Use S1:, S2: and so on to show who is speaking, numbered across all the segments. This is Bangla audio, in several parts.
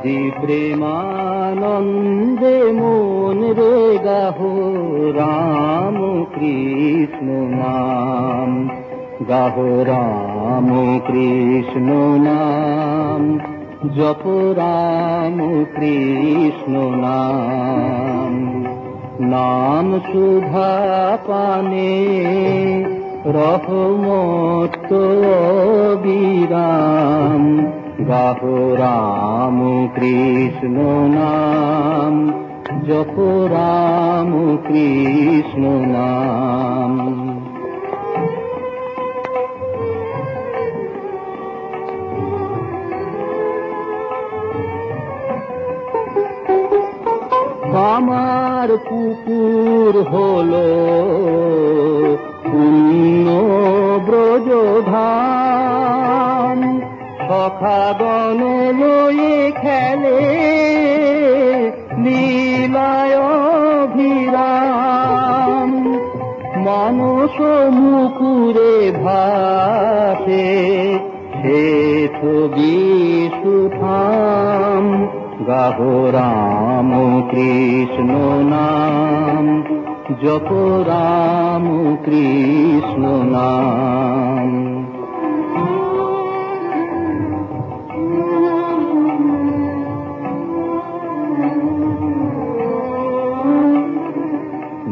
S1: আজি প্রেমানন্দে মন রে গাহো রাম কৃষ্ণ নাম, গাহো রাম কৃষ্ণ নাম, জপ রাম কৃষ্ণ নাম। নাম সুধা পানে রহমত বিরাম, গাহো রাম কৃষ্ণ নাম, জপ রাম কৃষ্ণ নাম। আমার পুকুর হলো পুণ্য ব্রজধাম, সখাগণ লয়ে খেলে লীলায় অভিরাম। মানস মুকুরে ভাসে সে ছবি সুঠাম, গাহো রাম কৃষ্ণ নাম, জপ রাম কৃষ্ণ নাম।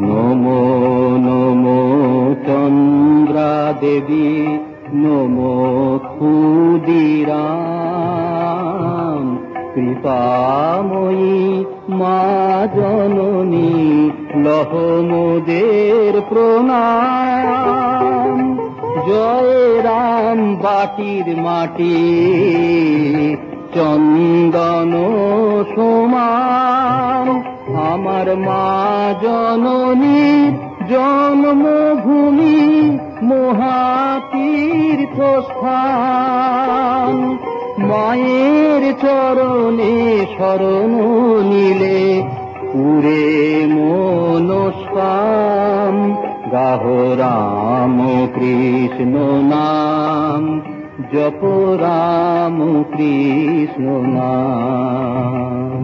S1: নমো নমো চন্দ্রা দেবী, নমো ক্ষুদিরাম, কৃপাময়ী মা জননী লহ মোদের প্রণাম। জয় রাম বাটির মাটি চন্দন সমান, আমার মা জননীর জন্মভূমি মহাতীর্থস্থান। মায়ের চরণে শরণ নিলে পুরে মনস্কাম, গাহো রাম কৃষ্ণ নাম, জপ রাম কৃষ্ণ নাম।